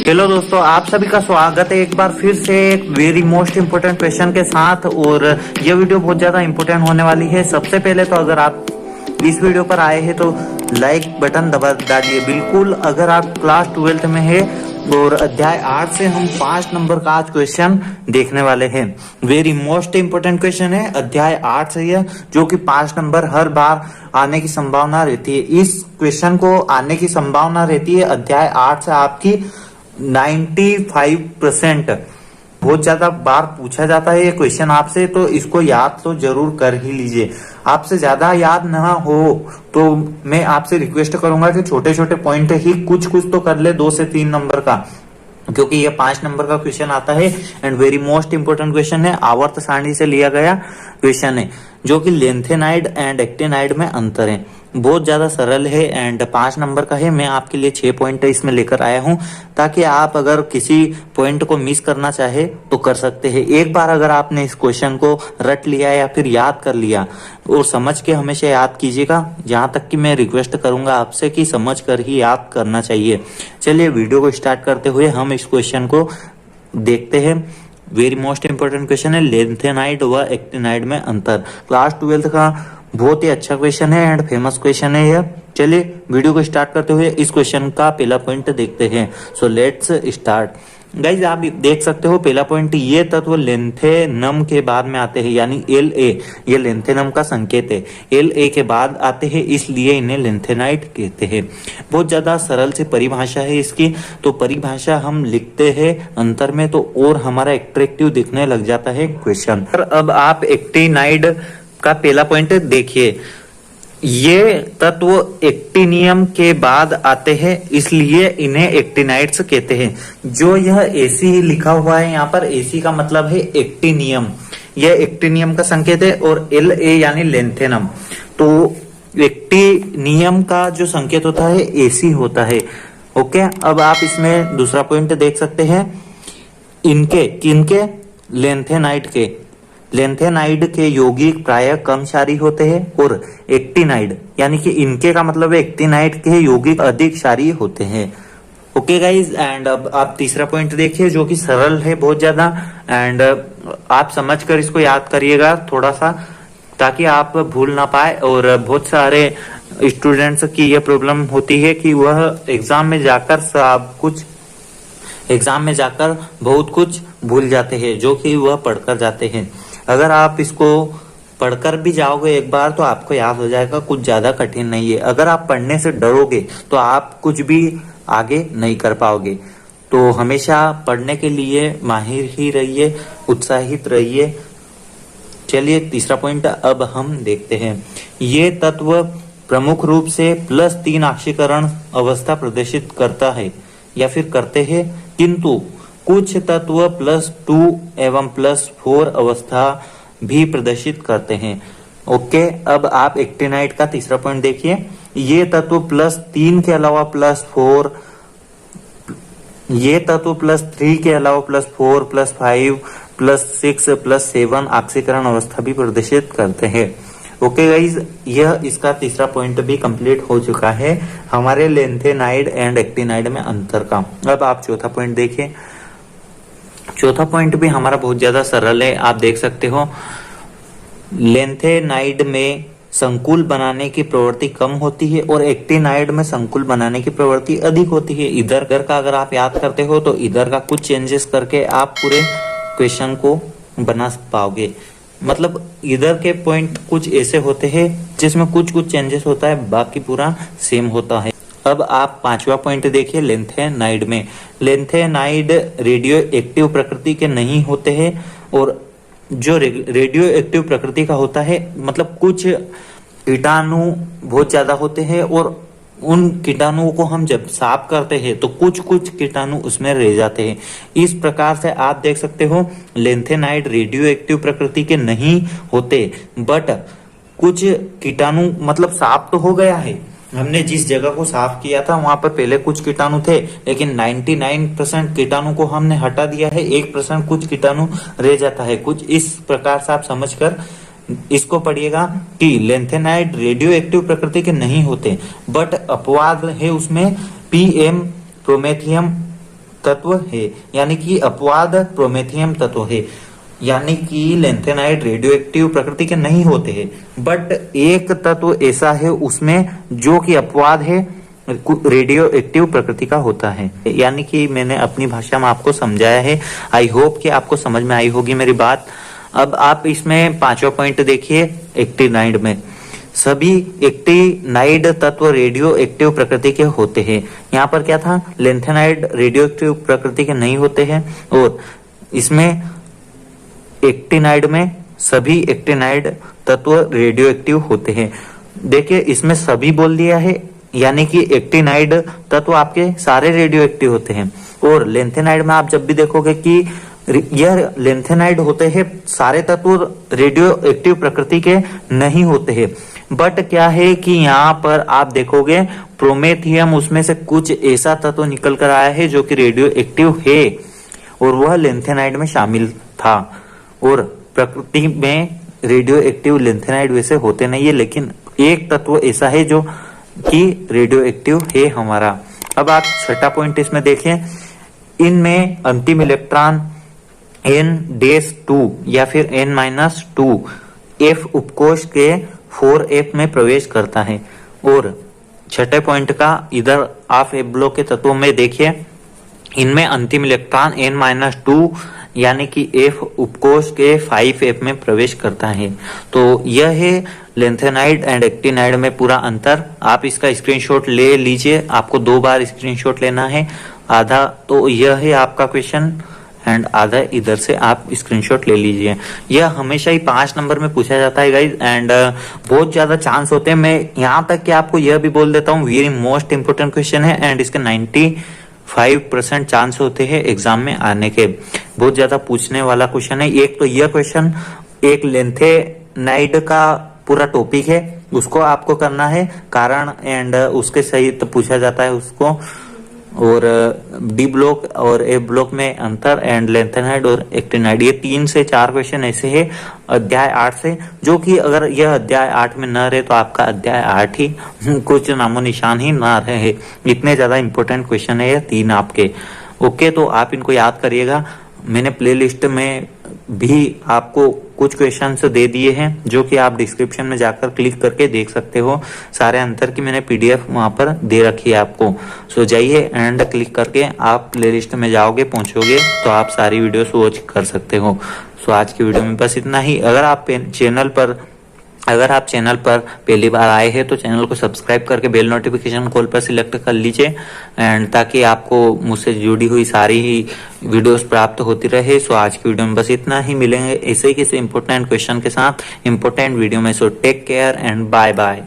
Hello दोस्तों, आप सभी का स्वागत है एक बार फिर से एक वेरी मोस्ट इम्पोर्टेंट क्वेश्चन के साथ। और ये वीडियो बहुत ज्यादा इम्पोर्टेंट होने वाली है। सबसे पहले तो अगर आप इस वीडियो पर आए हैं तो लाइक बटन दबा डालिए बिल्कुल। अगर आप क्लास 12th में है और अध्याय 8 से हम 5 नंबर का आज क्वेश्चन देखने वाले हैं। वेरी मोस्ट इम्पोर्टेंट क्वेश्चन है अध्याय 8 से यह, जो कि 5 नंबर हर बार आने की संभावना रहती है। इस क्वेश्चन को आने की संभावना रहती है अध्याय 8 से आपकी 95%। बहुत ज्यादा बार पूछा जाता है ये क्वेश्चन आपसे, तो इसको याद तो जरूर कर ही लीजिए। आपसे ज्यादा याद ना हो तो मैं आपसे रिक्वेस्ट करूंगा कि छोटे छोटे पॉइंट ही कुछ तो कर ले, 2 से 3 नंबर का, क्योंकि ये 5 नंबर का क्वेश्चन आता है and very most important question है। आवर्त सारणी से लिया गया क्वेश्चन है, जो कि लेंथेनाइड एंड एक्टिनाइड में अंतर है। बहुत ज्यादा सरल है एंड 5 नंबर का है। मैं आपके लिए 6 पॉइंट इसमें लेकर आया हूं, ताकि आप अगर किसी पॉइंट को मिस करना चाहे तो कर सकते हैं। एक बार अगर आपने इस क्वेश्चन को रट लिया या फिर याद कर लिया, और समझ के हमेशा याद कीजिएगा। जहां तक कि मैं रिक्वेस्ट करूंगा आपसे कि समझ कर ही याद करना चाहिए। चलिए वीडियो को स्टार्ट करते हुए हम इस क्वेश्चन को देखते हैं। वेरी मोस्ट इंपोर्टेंट क्वेश्चन है लेंथेनाइड व एक्टिनाइड में अंतर। क्लास 12th का बहुत ही अच्छा क्वेश्चन है एंड फेमस क्वेश्चन है यह। चलिए वीडियो को स्टार्ट करते हुए इस क्वेश्चन का पहला पॉइंट देखते हैं। So let's start. गाइज आप देख सकते हो पहला पॉइंट, ये तत्व लेंथेनम के बाद में आते हैं, यानी एल ए, ये लेंथेनम का संकेत है। एल ए के बाद आते हैं, इसलिए इन्हें लेंथेनाइड कहते हैं। बहुत ज्यादा सरल से परिभाषा है इसकी, तो परिभाषा हम लिखते हैं अंतर में, तो और हमारा एट्रैक्टिव दिखने लग जाता है क्वेश्चन। अब आप एक्टिनाइड का पहला पॉइंट देखिए, ये तत्व एक्टिनियम के बाद आते हैं, इसलिए इन्हें एक्टिनाइड्स कहते हैं। जो यह एसी लिखा हुआ है यहाँ पर, एसी का मतलब है एक्टिनियम, यह एक्टिनियम का संकेत है। और एल ए यानी लेंथेनम, तो एक्टिनियम का जो संकेत होता है एसी होता है। ओके, अब आप इसमें दूसरा पॉइंट देख सकते हैं, इनके किनके, लेंथेनाइड के। लेंथेनाइड के यौगिक प्रायः कम क्षारीय होते हैं, और एक्टिनाइड यानी कि इनके का मतलब है एक्टिनाइड के यौगिक अधिक क्षारीय होते हैं। ओके गाइज, एंड अब आप तीसरा पॉइंट देखिए, जो कि सरल है बहुत ज्यादा, एंड आप समझकर इसको याद करिएगा थोड़ा सा, ताकि आप भूल ना पाए। और बहुत सारे स्टूडेंट्स की यह प्रॉब्लम होती है कि वह एग्जाम में जाकर बहुत कुछ भूल जाते हैं, जो कि वह पढ़कर जाते हैं। अगर आप इसको पढ़कर भी जाओगे एक बार तो आपको याद हो जाएगा, कुछ ज्यादा कठिन नहीं है। अगर आप पढ़ने से डरोगे तो आप कुछ भी आगे नहीं कर पाओगे। तो हमेशा पढ़ने के लिए माहिर ही रहिए, उत्साहित रहिए। चलिए तीसरा पॉइंट अब हम देखते हैं। ये तत्व प्रमुख रूप से +3 ऑक्सीकरण अवस्था प्रदर्शित करता है या फिर करते हैं, किंतु कुछ तत्व +2 एवं +4 अवस्था भी प्रदर्शित करते हैं। ओके, अब आप एक्टिनाइड का तीसरा पॉइंट देखिए, ये तत्व +3 के अलावा +4, ये तत्व +3 के अलावा +4, +5, +6, +7 ऑक्सीकरण अवस्था भी प्रदर्शित करते हैं। ओके गाइज, यह इसका तीसरा पॉइंट भी कंप्लीट हो चुका है हमारे लेंथेनाइड एंड एक्टिनाइड में अंतर का। अब आप चौथा पॉइंट देखिए। चौथा पॉइंट भी हमारा बहुत ज्यादा सरल है, आप देख सकते हो। लेंथेनाइड में संकुल बनाने की प्रवृत्ति कम होती है और एक्टिनाइड में संकुल बनाने की प्रवृत्ति अधिक होती है। इधर का अगर आप याद करते हो तो इधर का कुछ चेंजेस करके आप पूरे क्वेश्चन को बना पाओगे। मतलब इधर के पॉइंट कुछ ऐसे होते हैं जिसमें कुछ चेंजेस होता है, बाकी पूरा सेम होता है। अब आप पांचवा पॉइंट देखिए लेंथेनाइड में। लेंथेनाइड रेडियो एक्टिव प्रकृति के नहीं होते हैं, और जो रेडियो एक्टिव प्रकृति का होता है मतलब कुछ कीटाणु बहुत ज्यादा होते हैं, और उन कीटाणुओं को हम जब साफ करते हैं तो कुछ कीटाणु उसमें रह जाते हैं। इस प्रकार से आप देख सकते हो लेंथेनाइड रेडियो एक्टिव प्रकृति के नहीं होते, बट कुछ कीटाणु मतलब साफ तो हो गया है। हमने जिस जगह को साफ किया था वहां पर पहले कुछ कीटाणु थे, लेकिन 99% कीटाणु को हमने हटा दिया है, 1% कुछ कीटाणु रह जाता है। कुछ इस प्रकार से आप समझकर इसको पढ़िएगा कि लेंथेनाइड रेडियो एक्टिव प्रकृति के नहीं होते, बट अपवाद है उसमें पीएम प्रोमेथियम तत्व है, यानी कि अपवाद प्रोमेथियम तत्व है, यानी कि लैंथेनाइड रेडियो एक्टिव प्रकृति के नहीं होते हैं। बट एक तत्व ऐसा है उसमें जो कि अपवाद है, रेडियो एक्टिव प्रकृति का होता है। यानी कि मैंने अपनी भाषा में आपको समझाया है। आई होप कि आपको समझ में आई होगी मेरी बात। अब आप इसमें पांचवा पॉइंट देखिए, एक्टिनाइड में सभी एक्टिनाइड तत्व रेडियो एक्टिव प्रकृति के होते हैं। यहाँ पर क्या था, लैंथेनाइड रेडियो एक्टिव प्रकृति के नहीं होते हैं, और इसमें एक्टिनाइड में सभी एक्टिनाइड तत्व रेडियो एक्टिव होते हैं। देखिए इसमें सभी बोल दिया है, यानी कि एक्टिनाइड तत्व आपके सारे रेडियो एक्टिव होते हैं। और लैंथेनाइड में आप जब भी देखोगे कि यह लैंथेनाइड होते हैं, सारे तत्व रेडियो एक्टिव प्रकृति के नहीं होते हैं। बट क्या है कि यहाँ पर आप देखोगे प्रोमेथियम उसमें से कुछ ऐसा तत्व निकल कर आया है जो कि रेडियो एक्टिव है, और वह लैंथेनाइड में शामिल था। और प्रकृति में रेडियो एक्टिव लैंथेनाइड वैसे होते नहीं है, लेकिन एक तत्व ऐसा है जो कि रेडियो एक्टिव है हमारा। अब आप छठा पॉइंट इसमें देखें, इनमें अंतिम इलेक्ट्रॉन N-2 या फिर N-2 F उपकोष के 4F में प्रवेश करता है। और छठे पॉइंट का इधर आप F ब्लॉक के तत्वों में देखिए, इनमें अंतिम इलेक्ट्रॉन N-2 यानी कि F उपकोष के 5F में प्रवेश करता है। तो यह है लैंथेनाइड एंड एक्टिनाइड में पूरा अंतर। आप इसका स्क्रीनशॉट ले लीजिए, आपको 2 बार स्क्रीनशॉट लेना है, आधा तो यह है आपका क्वेश्चन एंड आधा इधर से आप स्क्रीनशॉट ले लीजिए। यह हमेशा ही 5 नंबर में पूछा जाता है गाइज, एंड बहुत ज्यादा चांस होते हैं। मैं यहाँ तक कि आपको यह भी बोल देता हूँ, वेरी मोस्ट इंपोर्टेंट क्वेश्चन है, एंड इसके 95% चांस होते हैं एग्जाम में आने के। बहुत ज्यादा पूछने वाला क्वेश्चन है। एक तो यह क्वेश्चन, एक लैंथेनाइड का पूरा टॉपिक है, उसको आपको करना है, कारण एंड उसके सहित पूछा जाता है उसको। और डी ब्लॉक और ए ब्लॉक में अंतर एंड लैंथेनाइड और एक्टिनाइड, ये 3 से 4 क्वेश्चन ऐसे है अध्याय 8 से, जो कि अगर यह अध्याय 8 में न रहे तो आपका अध्याय 8 ही कुछ नामो निशान ही ना रहे। इतने ज्यादा इंपॉर्टेंट क्वेश्चन है ये 3 आपके। ओके, तो आप इनको याद करिएगा। मैंने प्लेलिस्ट में भी आपको कुछ क्वेश्चंस दे दिए हैं, जो कि आप डिस्क्रिप्शन में जाकर क्लिक करके देख सकते हो। सारे अंतर की मैंने PDF वहां पर दे रखी है आपको। सो जाइए एंड क्लिक करके आप प्लेलिस्ट में जाओगे, पहुंचोगे तो आप सारी वीडियोस वॉच कर सकते हो। सो आज की वीडियो में बस इतना ही। अगर आप चैनल पर पहली बार आए हैं तो चैनल को सब्सक्राइब करके बेल नोटिफिकेशन कॉल पर सिलेक्ट कर लीजिए, एंड ताकि आपको मुझसे जुड़ी हुई सारी ही वीडियोस प्राप्त होती रहे। सो आज की वीडियो में बस इतना ही। मिलेंगे ऐसे ही किसी इंपॉर्टेंट क्वेश्चन के साथ इंपॉर्टेंट वीडियो में। So take care and bye bye.